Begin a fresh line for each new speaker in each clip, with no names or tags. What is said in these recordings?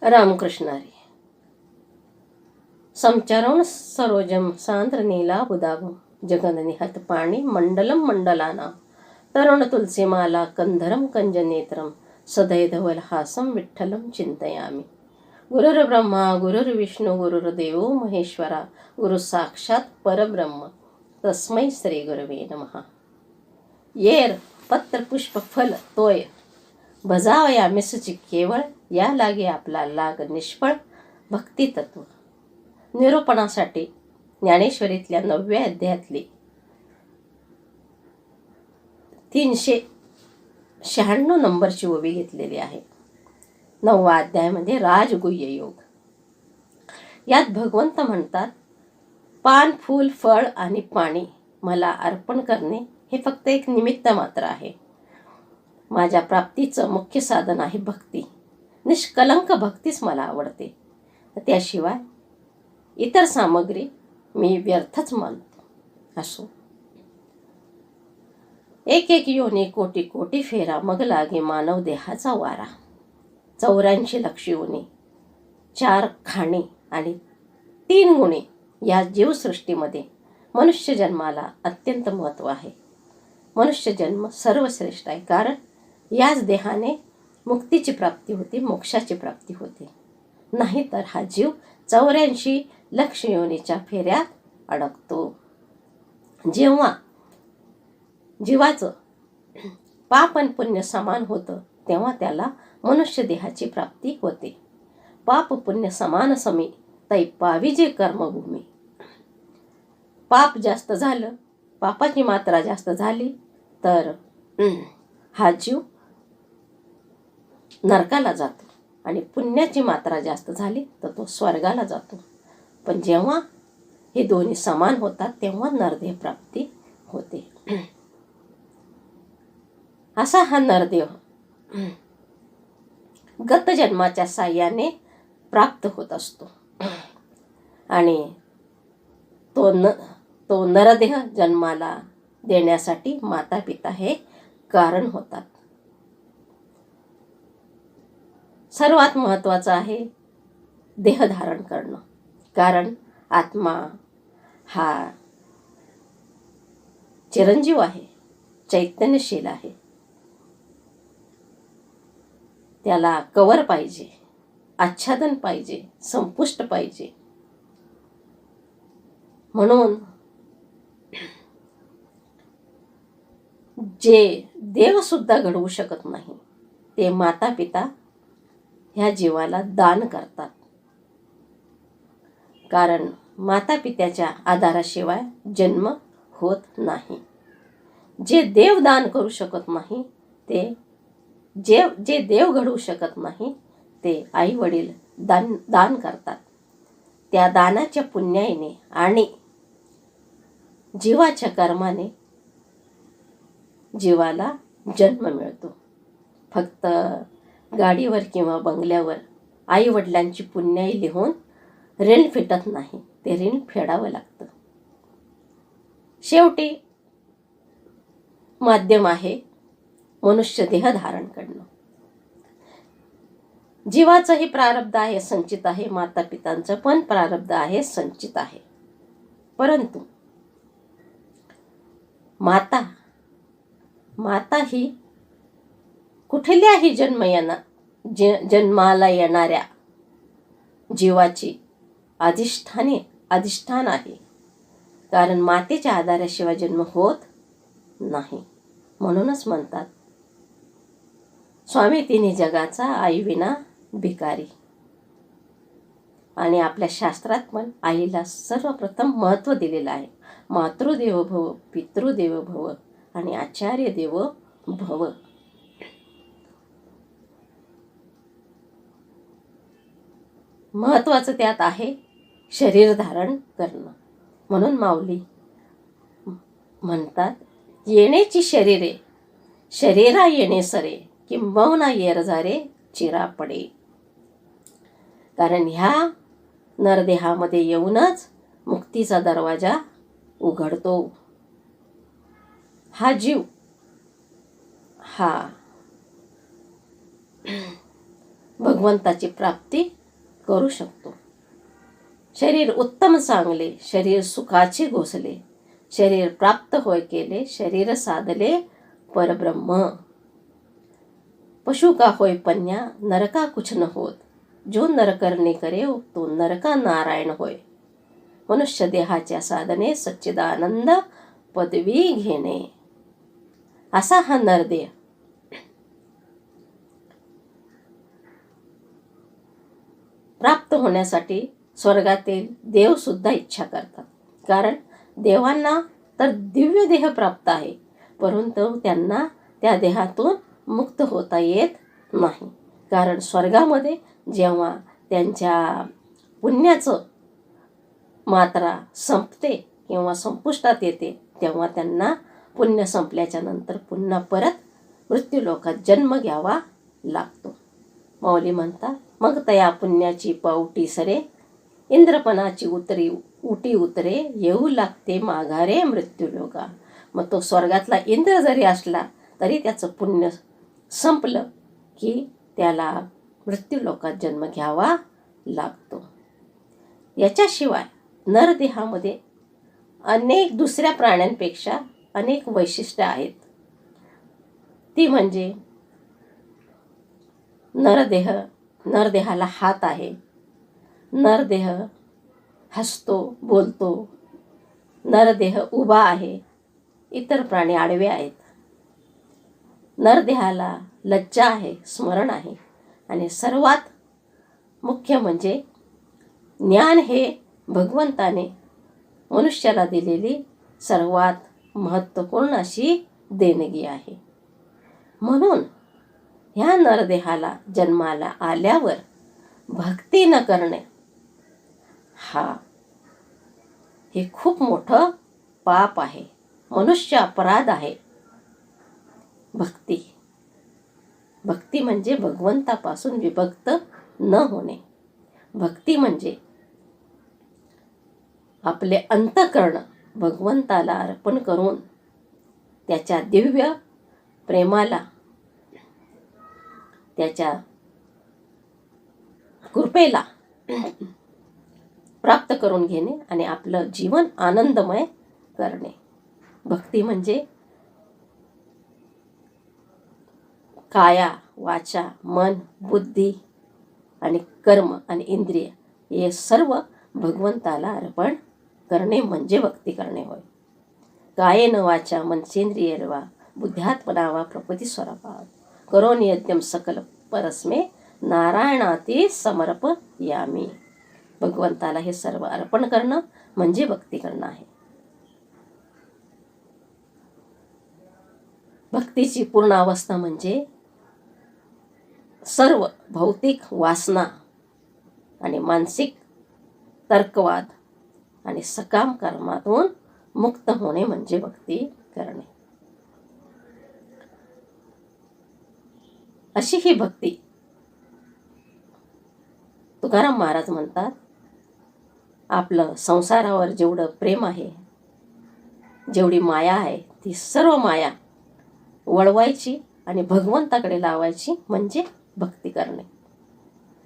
रामकृष्णारी. संचरण सरोजम सांद्र नीला बुदाभं जगन्निहत पाणी मंडलम मंडलाना तरुण तुलसीमाला कंधरम कंजनेत्रम सदैधवलहासं विठ्ठलं चिंतयामि. गुरुर्ब्रह्मा गुरुर्विष्णू गुरुर्देवो महेश्वरा गुरु साक्षात परब्रह्म तस्मै श्री गुरवे नमः. येर पत्र पुष्प फल तोय भजावया मिसची केवळ या लागे आपला लाग निष्फळ. भक्ती तत्व निरूपणासाठी ज्ञानेश्वरीतल्या 9व्या अध्यायातली 396 नंबरची ओवी घेतलेली आहे. 9वा अध्यायामध्ये राजगुह्य योग. यात भगवंत म्हणतात, पान फूल फळ आणि पाणी मला अर्पण करणे हे फक्त एक निमित्त मात्र आहे. माझ्या प्राप्तीचं मुख्य साधन आहे भक्ती. निष्कलंक भक्तीच मला आवडते. त्याशिवाय इतर सामग्री मी व्यर्थच मानतो. असो एक एक योनी कोटी कोटी फेरा मग लागे मानव देहाचा वारा. 84 लक्ष योनी, 4 खाणी आणि 3 गुणे या जीवसृष्टीमध्ये मनुष्य जन्माला अत्यंत महत्त्व आहे. मनुष्य जन्म सर्वश्रेष्ठ आहे, कारण याच देहाने मुक्तीची प्राप्ती होते, मोक्षाची प्राप्ती होते. नाहीतर हा जीव 84 लक्ष योनीच्या फेऱ्यात अडकतो. जेव्हा जीवाचं पाप आणि पुण्य समान होतं तेव्हा त्याला मनुष्य देहाची प्राप्ती होते. पाप पुण्य समान समी तै पावी जे कर्मभूमी. पाप जास्त झालं, पापाची मात्रा जास्त झाली तर हा जीव नरकाला जातो, आणि पुण्याची मात्रा जास्त झाली तर तो स्वर्गाला जातो. पण जेव्हा हे दोन्ही समान होतात तेव्हा नरदेह प्राप्ती होते. असा हा नरदेह गत जन्माच्या साह्याने प्राप्त होत असतो, आणि तो नरदेह जन्माला देण्यासाठी माता पिता हे कारण होतात. सर्वात महत्त्वाचं आहे देह धारण करणं, कारण आत्मा हा चिरंजीव आहे, चैतन्यशील आहे. त्याला कवर पाहिजे, आच्छादन पाहिजे, संपुष्ट पाहिजे. म्हणून जे देव सुद्धा घडवू शकत नाही ते माता पिता ह्या जीवाला दान करतात. कारण माता पित्याच्या आधाराशिवाय जन्म होत नाही. जे देव दान करू शकत नाही ते जे देव घडवू शकत नाही ते आई वडील दान करतात. त्या दानाच्या पुण्याईने आणि जीवाच्या कर्माने जीवाला जन्म मिळतो. फक्त गाडीवर किंवा बंगल्यावर आई वडिलांची पुण्याई लिहून ऋण फिटत नाही, ते ऋण फेडावं लागतं. शेवटी माध्यम आहे मनुष्य देह धारण करणं. जीवाचंही प्रारब्ध आहे, संचित आहे. माता पितांचं पण प्रारब्ध आहे, संचित आहे. परंतु माता ही कुठल्याही जन्माला येणाऱ्या जीवाची अधिष्ठान आहे. कारण मातेच्या आधाराशिवाय जन्म होत नाही. म्हणूनच म्हणतात, स्वामी तिन्ही जगाचा आई विना भिकारी. आणि आपल्या शास्त्रात पण आईला सर्वप्रथम महत्त्व दिलेलं आहे. मातृदेवो भव, पितृदेवो भव आणि आचार्य देवो भव. महत्त्वाचं त्यात आहे शरीर धारण करणं. म्हणून माऊली म्हणतात, येण्याची शरीरा येणे सरे किंबहुना येरझारे चिरा पडे. कारण ह्या नरदेहामध्ये येऊनच मुक्तीचा दरवाजा उघडतो. हा जीव हा भगवंताची प्राप्ती करू शकतो. शरीर उत्तम चांगले, शरीर सुखाचे घोसले, शरीर प्राप्त होय केले, शरीर साधले परब्रह्म. पशु का होय पन्या, नरका कुछ न होत, जो नर करणे करे तो नरका नारायण होय. मनुष्य देहाच्या साधने सच्चिदानंद पदवी घेणे. असा हा नरदेह. प्राप्त होण्यासाठी स्वर्गातील देव सुद्धा इच्छा करतात. कारण देवांना तर दिव्य देह प्राप्त आहे, परंतु त्यांना त्या देहातून मुक्त होता येत नाही. कारण स्वर्गामध्ये जेव्हा त्यांच्या पुण्याचं मात्रा संपते किंवा संपुष्टात येते, तेव्हा त्यांना पुण्य संपल्याच्या नंतर पुन्हा परत मृत्यूलोकात जन्म घ्यावा लागतो. माऊली म्हणतात, मग तया पुण्याची पावटी सरे, इंद्रपणाची उटी उतरे, येऊ लागते माघारे मृत्यूलोका. मग तो स्वर्गातला इंद्र जरी असला तरी त्याचं पुण्य संपलं की त्याला मृत्यूलोकात जन्म घ्यावा लागतो. याच्याशिवाय नरदेहामध्ये अनेक दुसऱ्या प्राण्यांपेक्षा अनेक वैशिष्ट्ये आहेत. ती म्हणजे नरदेहाला हात आहे, नरदेह हसतो बोलतो, नरदेह उभा आहे, इतर प्राणी आडवे आहेत. नरदेहाला लज्जा आहे, स्मरण आहे, आणि सर्वात मुख्य म्हणजे ज्ञान हे भगवंताने मनुष्याला दिलेली सर्वात महत्त्वपूर्ण अशी देणगी आहे. म्हणून ह्या नरदेहाला जन्माला आल्यावर भक्ती न करणे हे खूप मोठं पाप आहे, मनुष्य अपराध आहे. भक्ती म्हणजे भगवंतापासून विभक्त न होणे. भक्ती म्हणजे आपले अंतःकरण भगवंताला अर्पण करून त्याच्या दिव्य प्रेमाला, त्याच्या कृपेला प्राप्त करून घेणे आणि आपलं जीवन आनंदमय करणे. भक्ती म्हणजे काया वाचा मन बुद्धी आणि कर्म आणि इंद्रिय हे सर्व भगवंताला अर्पण करणे म्हणजे भक्ती करणे होय. कायेन वाचा मनसेंद्रियर्वा बुद्ध्यात्मना वा प्रकृती स्वरूपात करोनि यज्ञम सकल परस्मे नारायणाती समर्पयामी. भगवंताला हे सर्व अर्पण करणं म्हणजे भक्ती करणं आहे. भक्तीची पूर्ण अवस्था म्हणजे सर्व भौतिक वासना आणि मानसिक तर्कवाद आणि सकाम कर्मातून मुक्त होणे म्हणजे भक्ती करणे. अशी ही भक्ती तुकाराम महाराज म्हणतात, आपलं संसारावर जेवढं प्रेम आहे, जेवढी माया आहे, ती सर्व माया वळवायची आणि भगवंताकडे लावायची म्हणजे भक्ती करणे.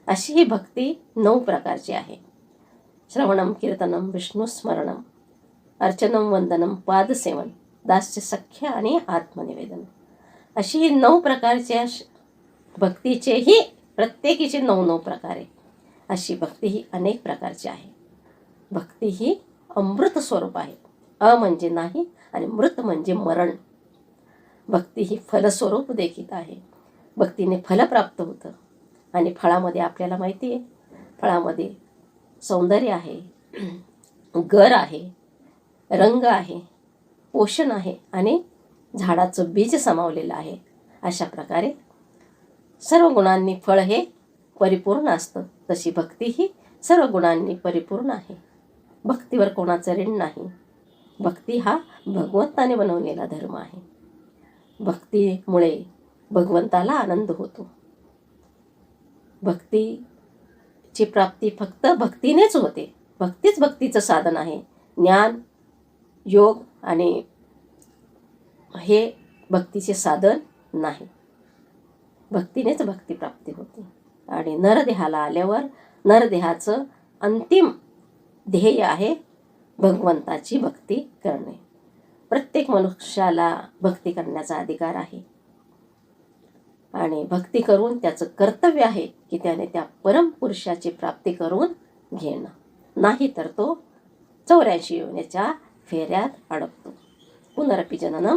अशी ही भक्ती 9 प्रकारची आहे. श्रवणम कीर्तनम विष्णुस्मरणम अर्चनम वंदनम पादसेवन दास्य सख्य आणि आत्मनिवेदन. अशी ही 9 प्रकारच्या भक्तीचेही प्रत्येकीचे 9 प्रकारे. अशी भक्ती ही अनेक प्रकारची आहे. भक्ती ही अमृत स्वरूप आहे. अ म्हणजे नाही आणि मृत म्हणजे मरण. भक्ती ही फलस्वरूप देखील आहे. भक्तीने फल प्राप्त होतं आणि फळामध्ये आपल्याला माहिती आहे, फळामध्ये सौंदर्य आहे, गर आहे, रंग आहे, पोषण आहे आणि झाडाचं बीज सामावलेलं आहे. अशा प्रकारे सर्व गुणांनी फळ हे परिपूर्ण असतं. तशी भक्ती ही सर्व गुणांनी परिपूर्ण आहे. भक्तीवर कोणाचं ऋण नाही. भक्ती हा भगवंताने बनवलेला धर्म आहे. भक्तीमुळे भगवंताला आनंद होतो. भक्तीची प्राप्ती फक्त भक्तीनेच होते. भक्तीच भक्तीचं साधन आहे. ज्ञान योग आणि हे भक्तीचे साधन नाही. भक्तीनेच भक्ती प्राप्ती होते. आणि नरदेहाला आल्यावर नरदेहाचं अंतिम ध्येय आहे भगवंताची भक्ती करणे. प्रत्येक मनुष्याला भक्ती करण्याचा अधिकार आहे आणि भक्ती करून त्याचं कर्तव्य आहे की त्याने त्या परमपुरुषाची प्राप्ती करून घेणं, नाही तर तो 84 योनीच्या फेऱ्यात अडकतो. पुनरपि जननम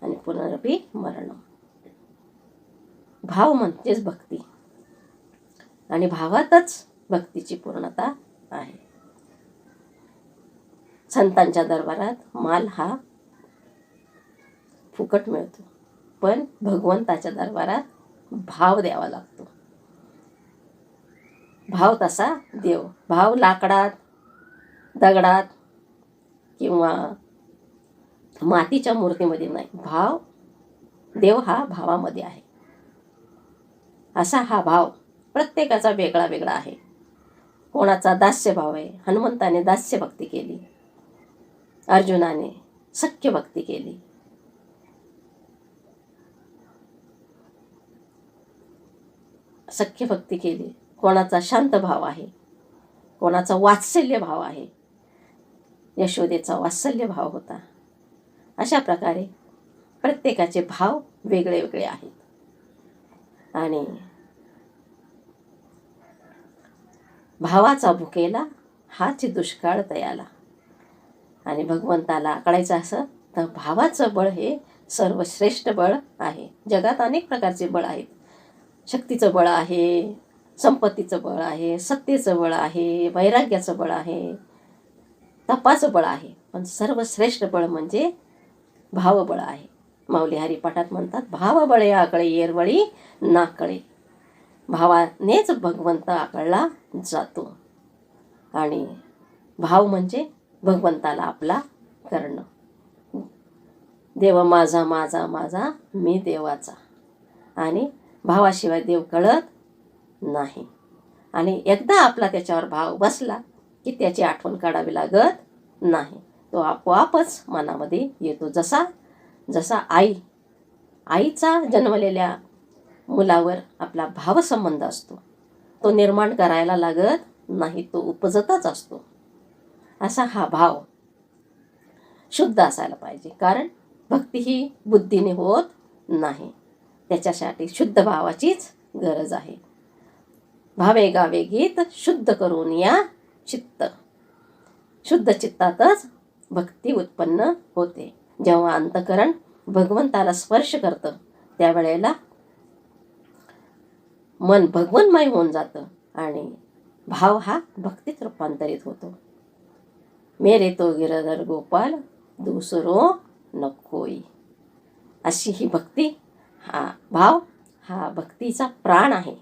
आणि पुनरपि मरणम. भाव म्हणजेच भक्ती आणि भावातच भक्तीची पूर्णता आहे. संतांच्या दरबारात माल हा फुकट मिळतो, पण भगवंताच्या दरबारात भाव द्यावा लागतो. भाव तसा देव. भाव लाकडात, दगडात किंवा मातीच्या मूर्तीमध्ये नाही. भाव देव हा भावामध्ये आहे. असा हा भाव प्रत्येकाचा वेगळा वेगळा आहे. कोणाचा दास्य भाव आहे. हनुमंताने दास्य भक्ती केली, अर्जुनाने सख्य भक्ती केली. सख्य भक्ती केली. कोणाचा शांत भाव आहे, कोणाचा वात्सल्य भाव आहे. यशोदेचा वात्सल्य भाव होता. अशा प्रकारे प्रत्येकाचे भाव वेगळे वेगळे आहेत. आणि भावाचा भुकेला हाच दुष्काळ तयाला. आणि भगवंताला आकडायचं असं तर भावाचं बळ हे सर्वश्रेष्ठ बळ आहे. जगात अनेक प्रकारचे बळ आहेत. शक्तीचं बळ आहे, संपत्तीचं बळ आहे, सत्तेचं बळ आहे, वैराग्याचं बळ आहे, तपाचं बळ आहे. पण सर्वश्रेष्ठ बळ म्हणजे भावबळ आहे. माऊली हरिपाठात म्हणतात, भावबळे आकळे येरवळी नाकळे. भावानेच भगवंत आकळला जातो. आणि भाव म्हणजे भगवंताला आपला करणं. देव माझा माझा माझा मी देवाचा. आणि भावाशिवाय देव कळत नाही. आणि एकदा आपला त्याच्यावर भाव बसला की त्याची आठवण काढावी लागत नाही. तो आपोआपच मनामध्ये येतो. जसा जसा आईचा जन्मलेल्या मुलावर आपला भावसंबंध असतो, तो निर्माण करायला लागत नाही, तो उपजतच असतो. असा हा भाव शुद्ध असायला पाहिजे. कारण भक्ती ही बुद्धीने होत नाही. त्याच्यासाठी शुद्ध भावाचीच गरज आहे. भावे गावे गीत शुद्ध करून या चित्त. शुद्ध चित्तातच भक्ती उत्पन्न होते. जेव्हा अंतःकरण भगवंताला स्पर्श करतं त्यावेळेला मन भगवन्मय होऊन जातं आणि भाव हा भक्तीत रूपांतरित होतो. मेरे तो गिरधर गोपाल दुसरो नकोई. अशी ही भक्ती, हा भाव हा भक्तीचा प्राण आहे.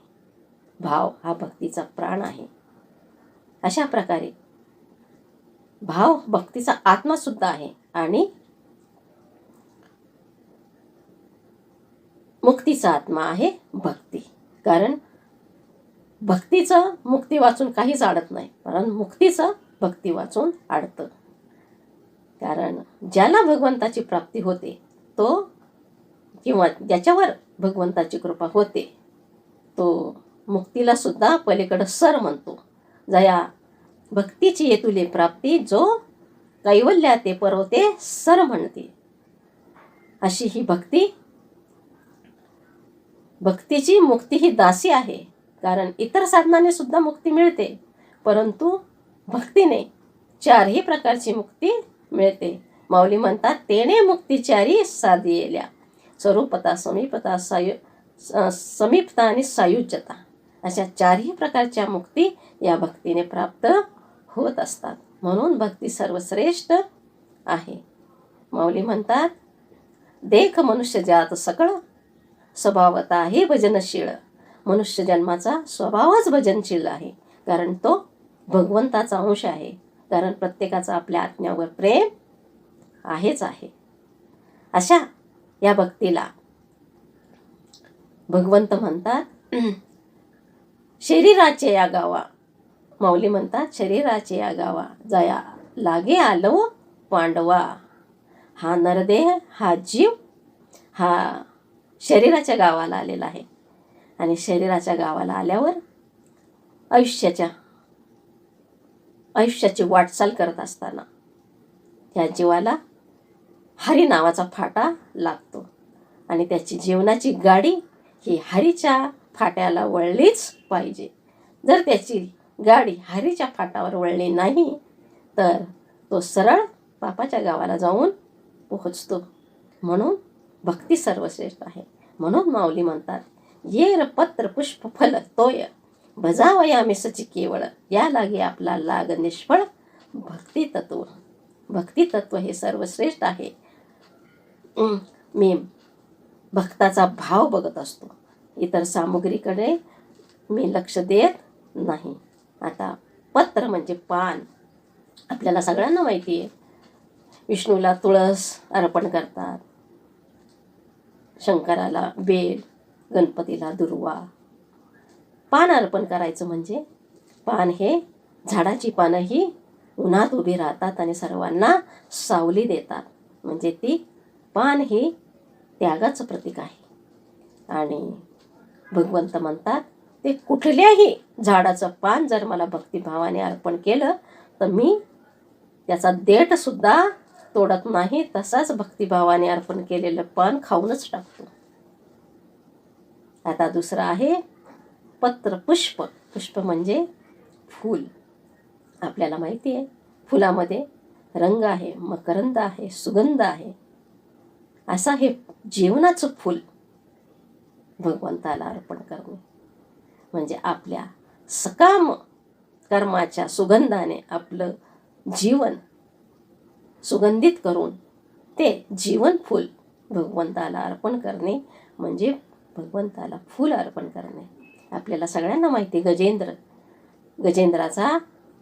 भाव हा भक्तीचा प्राण आहे. अशा प्रकारे भाव भक्तीचा आत्मा सुद्धा आहे. आणि मुक्तीचा आत्मा आहे भक्ती. कारण भक्तीचं मुक्ती वाचून काहीच अडत नाही, कारण मुक्तीचं भक्ती वाचून अडतं. कारण ज्याला भगवंताची प्राप्ती होते तो, किंवा ज्याच्यावर भगवंताची कृपा होते तो मुक्तीला सुद्धा पलीकडं सर म्हणतो. जया भक्तीची येतुले प्राप्ती, जो कैवल्या ते पर्वते सर म्हणते. अशी ही भक्तीची मुक्ती ही दासी आहे. कारण इतर साधनाने सुद्धा मुक्ती मिळते, परंतु भक्तीने चारही प्रकारची मुक्ती मिळते. माऊली म्हणतात, तेने मुक्ती चारी साधियेल्या, स्वरूपता, समीपता, समीपता आणि सायुज्यता. अशा चारही प्रकारच्या मुक्ती या भक्तीने प्राप्त होत असतात. म्हणून भक्ती सर्वश्रेष्ठ आहे. माऊली म्हणतात, देख मनुष्य जात सकळ, स्वभावता हे भजनशील. मनुष्य जन्माचा स्वभावच भजनशील आहे. कारण तो भगवंताचा अंश आहे. कारण प्रत्येकाचा आपल्या आत्म्यावर प्रेम आहेच आहे. अशा या भक्तीला भगवंत म्हणतात शरीराचे या गावा. माऊली म्हणतात, शरीराचे या गावा जया लागे आलो पांडवा. हा नरदेह, हा जीव हा शरीराच्या गावाला आलेला आहे. आणि शरीराच्या गावाला आल्यावर आयुष्याची वाटचाल करत असताना त्या जीवाला हरी नावाचा फाटा लागतो आणि त्याची जीवनाची गाडी ही हरीच्या फाट्याला वळलीच पाहिजे. जर त्याची गाडी हरीच्या फाटावर वळली नाही तर तो सरळ बापाच्या गावाला जाऊन पोहोचतो. म्हणून भक्ती सर्वश्रेष्ठ आहे. म्हणून माऊली म्हणतात, येर पत्र पुष्प फल तोय भजावयामी सची केवळ, या लागे आपला लाग निष्फळ भक्ती तत्व. भक्ती तत्व हे सर्वश्रेष्ठ आहे. मी भक्ताचा भाव बघत असतो, इतर सामुग्रीकडे मी लक्ष देत नाही. आता पत्र म्हणजे पान. आपल्याला सगळ्यांना माहिती आहे, विष्णूला तुळस अर्पण करतात, शंकराला बेल, गणपतीला दुर्वा. पान अर्पण करायचं म्हणजे पान हे झाडाची पानं ही उन्हात उभी राहतात आणि सर्वांना सावली देतात. म्हणजे ती पान ही त्यागाचं प्रतीक आहे. आणि भगवंत म्हणतात, ते कुठल्याही झाडाचं पान जर मला भक्तिभावाने अर्पण केलं तर मी त्याचा देठसुद्धा तोडत नाही, तसाच भक्तिभावाने अर्पण केलेलं पान खाऊनच टाकतो. आता दुसरं आहे पत्र पुष्प. पुष्प म्हणजे फूल. आपल्याला माहिती आहे, फुलामध्ये रंग आहे, मकरंद आहे, सुगंध आहे. असं हे जीवनाचं फूल भगवंताला अर्पण करणे म्हणजे आपल्या सकाम कर्माच्या सुगंधाने आपलं जीवन सुगंधित करून ते जीवन फूल भगवंताला अर्पण करणे म्हणजे भगवंताला फूल अर्पण करणे. आपल्याला सगळ्यांना माहिती, गजेंद्राचा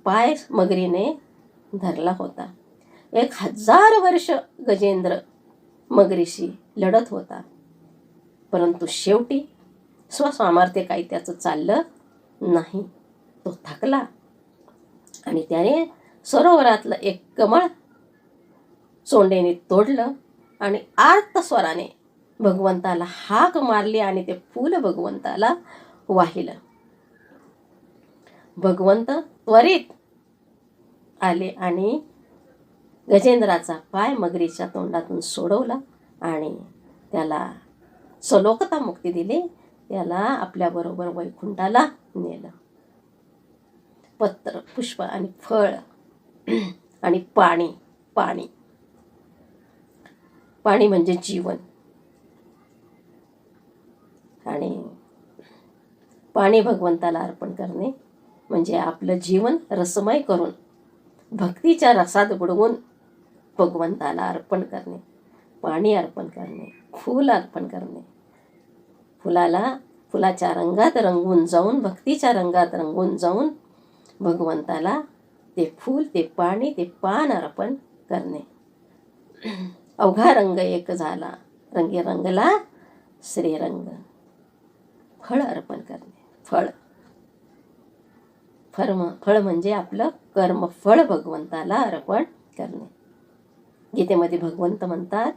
पाय मगरीने धरला होता. 1000 वर्ष गजेंद्र मगरीशी लढत होता, परंतु शेवटी स्वसामर्थ्य काही त्याचं चाललं नाही. तो थकला आणि त्याने सरोवरातलं एक कमळ सोंडेने तोडलं आणि आर्त स्वराने भगवंताला हाक मारली आणि ते फूल भगवंताला वाहिलं. भगवंत त्वरित आले आणि गजेंद्राचा पाय मगरीच्या तोंडातून सोडवला आणि त्याला सलोकता मुक्ती दिली. त्याला आपल्याबरोबर वैकुंठाला नेलं. पत्र, पुष्प आणि फळ आणि पाणी. पाणी म्हणजे जीवन. आणि पाणी भगवंताला अर्पण करणे म्हणजे आपलं जीवन रसमय करून भक्तीच्या रसात बुडवून भगवंताला अर्पण करणे. पाणी अर्पण करणे, फूल अर्पण करणे, फुलाच्या रंगात रंगून जाऊन, भक्तीच्या रंगात रंगून जाऊन भगवंताला ते फूल, ते पाणी, ते पान अर्पण करणे. अवघा रंग एक झाला, रंगी रंगला श्रीरंग. फळ अर्पण करणे. फळ म्हणजे आपलं कर्मफळ भगवंताला अर्पण करणे. गीतेमध्ये भगवंत म्हणतात,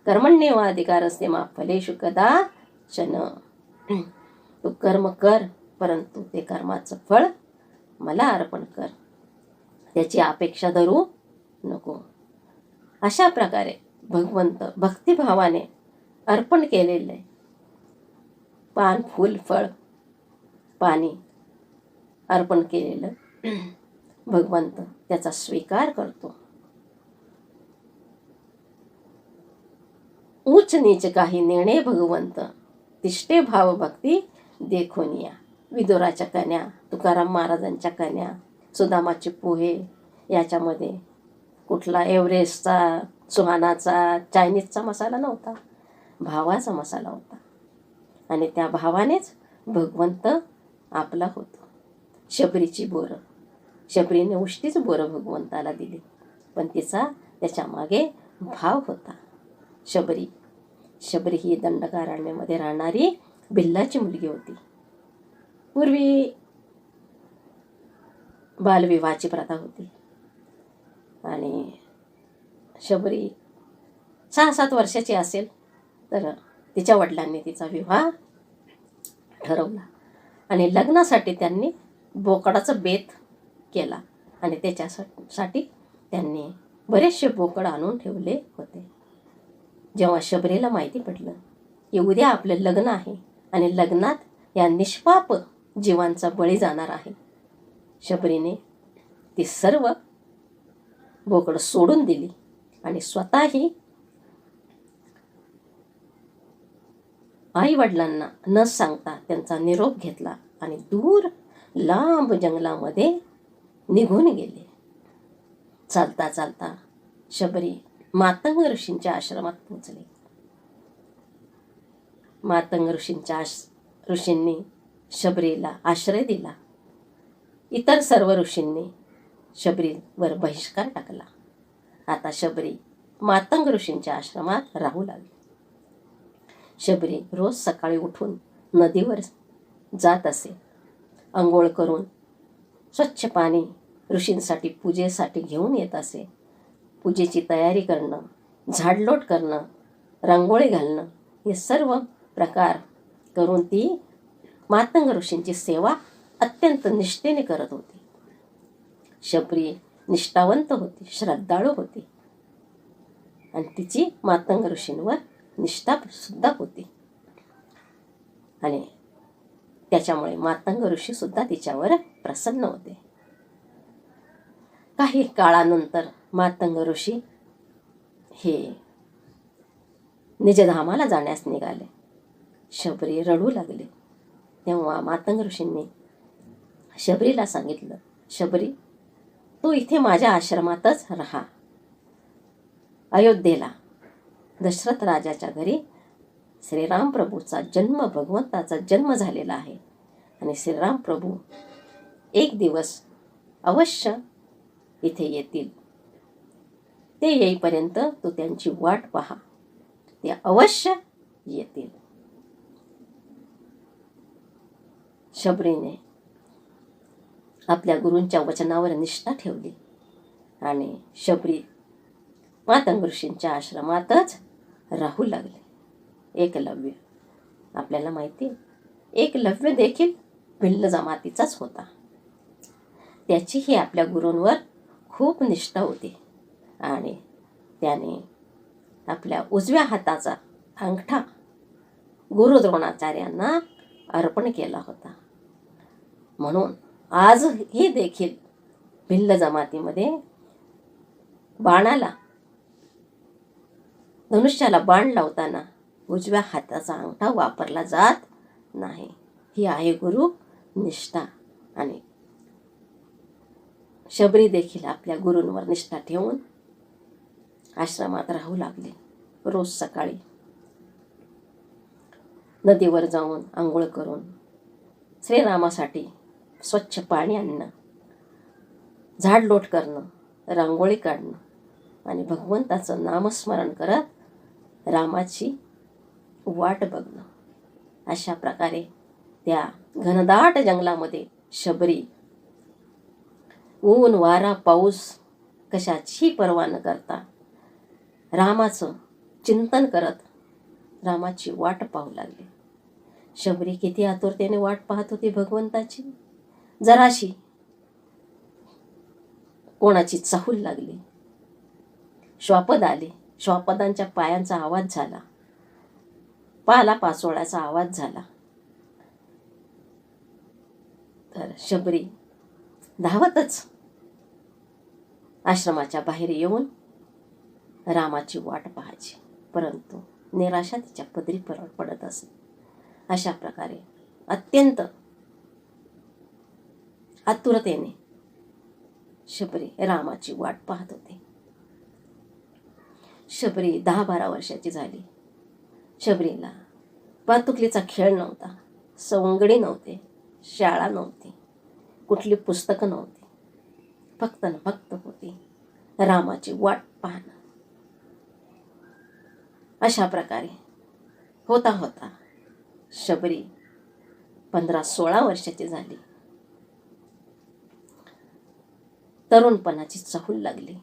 कर्मण्येवाधिकारस्ते मा फलेषु कदाचन. तू कर्म कर, परंतु ते कर्माचं फळ मला अर्पण कर, त्याची अपेक्षा धरू नको. अशा प्रकारे भगवंत भक्तिभावाने अर्पण केलेले पान, फूल, फळ, पाणी अर्पण केलेलं भगवंत त्याचा स्वीकार करतो. उच्च नीच काही नेणे भगवंत, तिष्ठे भाव भक्ती देखून या. विदुराच्या कन्या, तुकाराम महाराजांच्या कन्या, सुदामाचे पोहे, याच्यामध्ये कुठला एव्हरेस्टचा, सुहानाचा, चायनीजचा मसाला नव्हता, भावाचा मसाला होता. आणि त्या भावानेच भगवंत आपला होतो. शबरीची बोरं, शबरीने उष्टीच बोरं भगवंताला दिली, पण त्याच्या मागे भाव होता. शबरी ही दंडकारण्यामध्ये राहणारी भिल्लाची मुलगी होती. पूर्वी बालविवाहाची प्रथा होती आणि शबरी 6-7 वर्षाची असेल तर तिच्या वडिलांनी तिचा विवाह ठरवला आणि लग्नासाठी त्यांनी बोकडाचा बेत केला आणि त्याच्यासाठी त्यांनी बरेचसे बोकड आणून ठेवले होते. जेव्हा शबरीला माहिती पडलं की उद्या आपलं लग्न आहे आणि लग्नात या निष्पाप जीवांचा बळी जाणार आहे, शबरीने ती सर्व बोकड सोडून दिली आणि स्वतःही आई वडिलांना न सांगता त्यांचा निरोप घेतला आणि दूर लांब जंगलामध्ये निघून गेले. चालता चालता शबरी मातंग ऋषींच्या आश्रमात पोहोचले. मातंग ऋषींनी शबरीला आश्रय दिला. इतर सर्व ऋषींनी शबरीवर बहिष्कार टाकला. आता शबरी मातंग ऋषींच्या आश्रमात राहू लागली. शबरी रोज सकाळी उठून नदीवर जात असे. अंघोळ करून स्वच्छ पाणी ऋषींसाठी पूजेसाठी घेऊन येत असे. पूजेची तयारी करणं, झाडलोट करणं, रांगोळी घालणं हे सर्व प्रकार करून ती मातंग ऋषींची सेवा अत्यंत निष्ठेने करत होती. शबरी निष्ठावंत होती, श्रद्धाळू होती आणि तिची मातंग ऋषींवर निष्ठा सुद्धा होती आणि त्याच्यामुळे मातंग ऋषी सुद्धा तिच्यावर प्रसन्न होते. काही काळानंतर मातंग ऋषी हे निजधामाला जाण्यास निघाले. शबरी रडू लागले. तेव्हा मातंग ऋषींनी शबरीला सांगितलं, शबरी, तू इथे माझ्या आश्रमातच राहा. अयोध्येला दशरथ राजाच्या घरी श्रीराम प्रभूचा जन्म, भगवंताचा जन्म झालेला आहे आणि श्रीराम प्रभू एक दिवस अवश्य इथे येतील. ते येईपर्यंत तू त्यांची वाट पहा, ते अवश्य येतील. शबरीने आपल्या गुरूंच्या वचनावर निष्ठा ठेवली आणि शबरी मातंग ऋषींच्या आश्रमातच राहू लागले. एकलव्य, आपल्याला माहिती आहे, एकलव्य देखील भिल्ल जमातीचाच होता. त्याचीही आपल्या गुरूंवर खूप निष्ठा होती आणि त्याने आपल्या उजव्या हाताचा अंगठा गुरु द्रोणाचार्यांना अर्पण केला होता. म्हणून आजही देखील भिल्ल जमातीमध्ये बाणाला, धनुष्याला बाण लावताना उजव्या हाताचा अंगठा वापरला जात नाही. ही आहे गुरु निष्ठा आणि शबरी देखील आपल्या गुरूंवर निष्ठा ठेवून आश्रमात राहू लागली. रोज सकाळी नदीवर जाऊन आंघोळ करून श्रीरामासाठी स्वच्छ पाणी आणणं, झाडलोट करणं, रांगोळी काढणं आणि भगवंताचं नामस्मरण करत रामाची वाट बघणं. अशा प्रकारे त्या घनदाट जंगलामध्ये शबरी ऊन, वारा, पाऊस कशाची पर्वा न करता रामाचं चिंतन करत रामाची वाट पाहू लागली. शबरी किती आतुरतेने वाट पाहत होती भगवंताची. जराशी कोणाची चाहूल लागली, श्वापद आले, श्वापदांच्या पायांचा आवाज झाला, पाला पाचोळ्याचा आवाज झाला, तर शबरी धावतच आश्रमाच्या बाहेर येऊन रामाची वाट पाहायची. परंतु निराशा तिच्या पदरी पडत असे. अशा प्रकारे अत्यंत आतुरतेने शबरी रामाची वाट पाहत होती. शबरी 10-12 वर्षाची झाली. शबरीला पातुकलीचा खेळ नव्हता, सवंगडी नव्हते, शाळा नव्हती, कुठली पुस्तकं नव्हती. फक्त न फक्त होती रामाची वाट पाहणं. अशा प्रकारे होता होता शबरी 15-16 वर्षाची झाली. तरुणपणाची चाहूल लागली.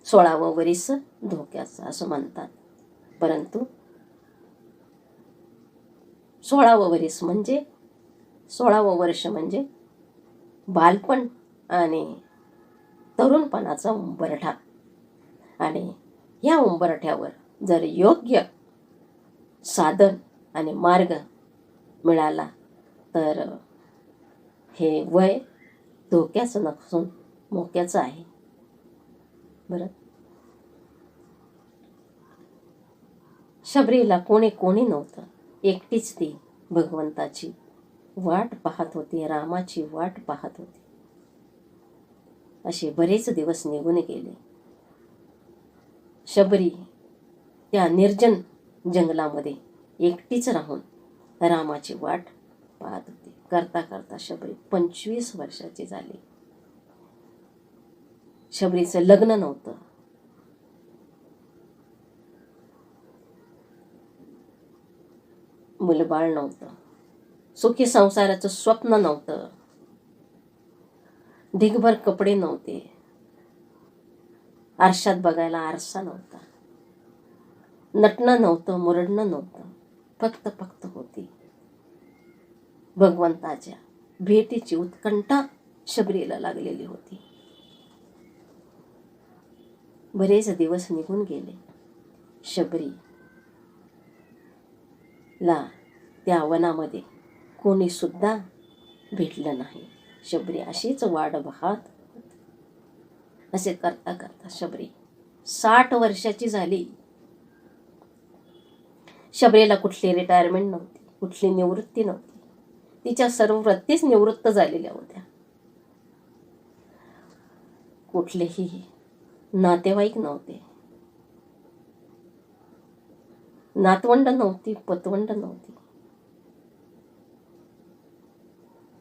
16वं वरीस धोक्याचं असं म्हणतात. परंतु 16वं वर्ष म्हणजे 16वं वर्ष म्हणजे बालपण आणि तरुणपणाचा उंबरठा. आणि या उंबरठ्यावर जर योग्य साधन आणि मार्ग मिळाला तर हे वय धोक्याचं नसून मोक्याचं आहे. बरं, शबरीला कोणी नव्हतं. एकटीच ती भगवंताची वाट पाहत होती, रामाची वाट पाहत होती. असे बरेच दिवस निघून गेले. शबरी त्या निर्जन जंगलामध्ये एकटीच राहून रामाची वाट पाहत होती. करता करता शबरी 25 वर्षाची झाली. शबरीचं लग्न नव्हतं. मुलबाळ नव्हतं. सुखी संसाराचं स्वप्न नव्हतं. ढिगभर कपडे नव्हते. आरशात बघायला आरसा नव्हता. नटणं नव्हतं, मुरडणं नव्हतं. फक्त होती भगवंताच्या भेटीची उत्कंठा शबरीला लागलेली होती. बरेच दिवस निघून गेले. शबरीला त्या वनामध्ये कोणी सुद्धा भेटलं नाही. शबरी अशीच वाट पाहत. असे करता करता शबरी 60 वर्षाची झाली. शबरीला कुठली रिटायरमेंट नव्हती, कुठली निवृत्ती नव्हती. तिच्या सर्व वृत्तीच निवृत्त झालेल्या होत्या. कुठलेही नातेवाईक नव्हते. नातवंड नव्हती, पतवंड नव्हती.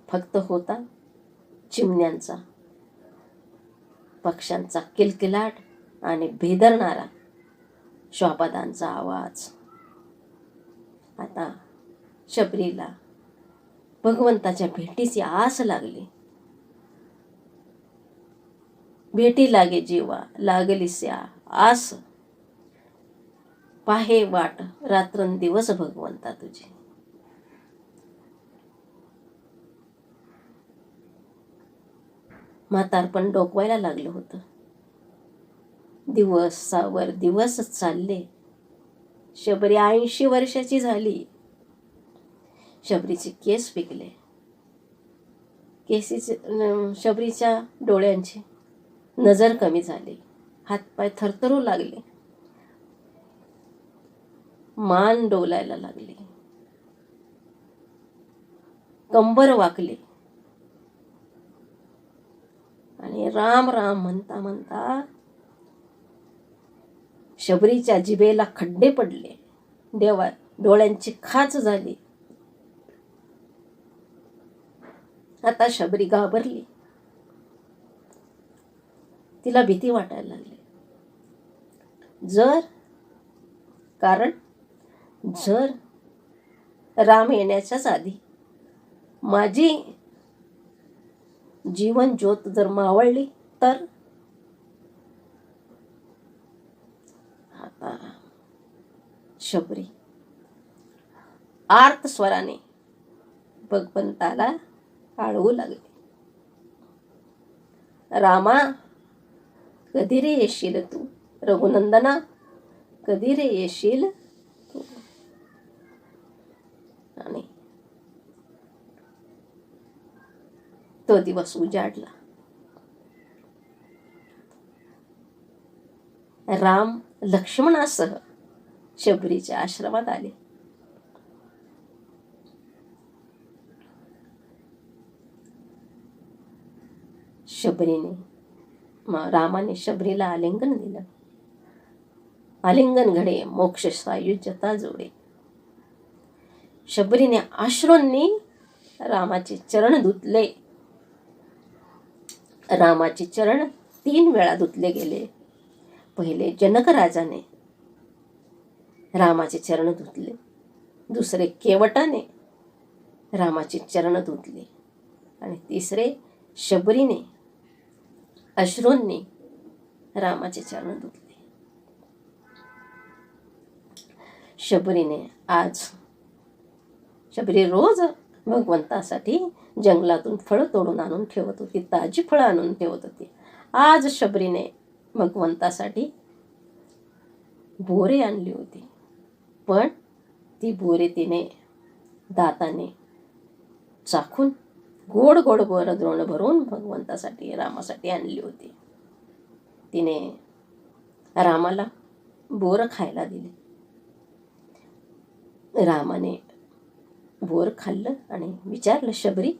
फक्त होता चिमण्यांचा, पक्ष्यांचा किलकिलाट आणि भेदरणारा श्वापदांचा आवाज. आता शबरीला भगवंताच्या भेटीची आस लागली. भेटी लागे जीवा लागलीस्या आस, पाहे वाट रात्रंदिवस भगवंता तुझी. म्हातारपण डोकवायला लागलं होतं. दिवसावर दिवस चालले. शबरी 80 वर्षाची झाली. शबरीचे केस पिकले. शबरीच्या डोळ्यांची नजर कमी झाली. हातपाय थरथरू लागले. मान डोलायला लागली. कंबर वाकली. आणि राम राम म्हणता म्हणता शबरीच्या जिभेला खड्डे पडले. डोळ्यांची खाच झाली. आता शबरी घाबरली. तिला भीती वाटायला लागली. जर राम येण्याच्याच आधी माझी जीवन ज्योत जर मावळली तर. आता शबरी आर्त स्वराने भगवंताला आळवू लागली. रामा, कधी रे येशील तू? रघुनंदना, कधी रे येशील तू? आणि तो दिवस उजाडला. राम लक्ष्मणासह शबरीच्या आश्रमात आले. रामाने शबरीला आलिंगन दिलं. आलिंगन घडे मोक्ष सायुज्यता जोडे. शबरीने अश्रूंनी रामाचे चरण धुतले. रामाचे चरण 3 वेळा धुतले गेले. पहिले जनक राजाने रामाचे चरण धुतले. दुसरे केवटाने रामाचे चरण धुतले. आणि तिसरे शबरीने अश्रूंनी रामाचे चरण धुतले. शबरीने आज शबरी रोज भगवंतासाठी जंगलातून फळं तोडून आणून ठेवत होती, ताजी फळं आणून ठेवत होती. आज शबरीने भगवंतासाठी बोरे आणली होती, पण ती बोरे तिने दाताने चाखून गोड गोड बोरं द्रोण भरून भगवंतासाठी रामासाठी आणली होती. तिने रामाला बोरं खायला दिली. रामाने बोर खाल्लं आणि विचारलं, शबरी,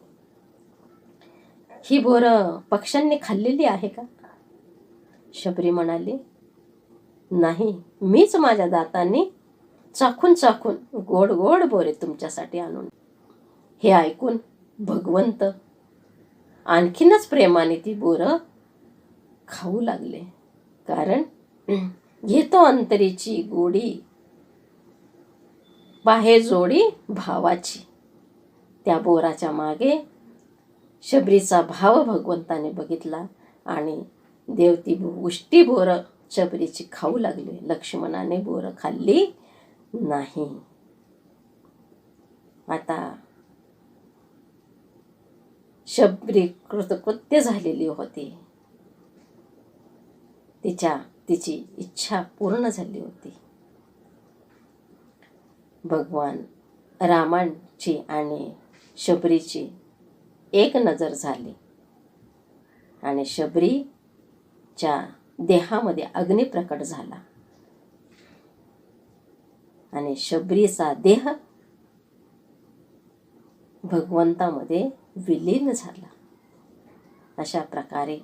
ही बोरं पक्ष्यांनी खाल्लेली आहे का? शबरी म्हणाली, नाही, मीच माझ्या दातांनी चाखून चाखून गोड गोड बोरे तुमच्यासाठी आणून. हे ऐकून भगवंत आणखीनच प्रेमाने ती बोरं खाऊ लागले. कारण घेतो अंतरीची गोडी, बाहेर जोडी भावाची. त्या बोराच्या मागे शबरीचा भाव भगवंताने बघितला आणि देवती उष्टी बोरं शबरीची खाऊ लागली. लक्ष्मणाने बोरं खाल्ली नाही. आता शबरी कृतकृत्य झालेली होती. तिची इच्छा पूर्ण झाली होती. भगवान रामांची आणि शबरीची एक नजर झाली आणि शबरीच्या देहामध्ये अग्नी प्रकट झाला आणि शबरीचा देह भगवंतामध्ये विलीन झाला. अशा प्रकारे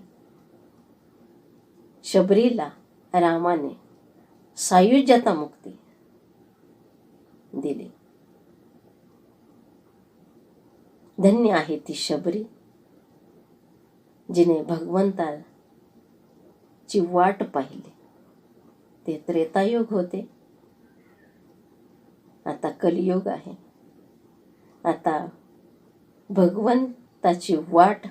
शबरीला रामाने सायुज्यता मुक्ती दिली. धन्य आहे ती शबरी, जिने भगवंताची वाट पाहिली. ते त्रेतायुग होते, आता कलियुग आहे. आता भगवंताची वाट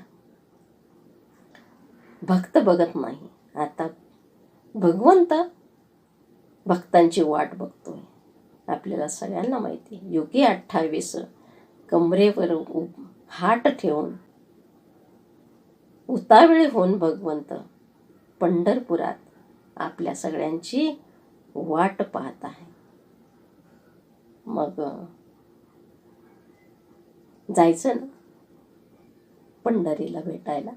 भक्त बघत नाही, आता भगवंत भक्तांची वाट बघतोय. आपल्याला सगळ्यांना माहिती, योगी 28 कमरेवर हात ठेवून उतावळे होऊन भगवंत पंढरपुरात आपल्या सगळ्यांची वाट पाहत आहे. मग जायचं ना पंढरीला भेटायला.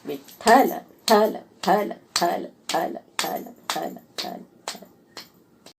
विठ्ठल ठल ठल ठल ठल ठल ठल ठल.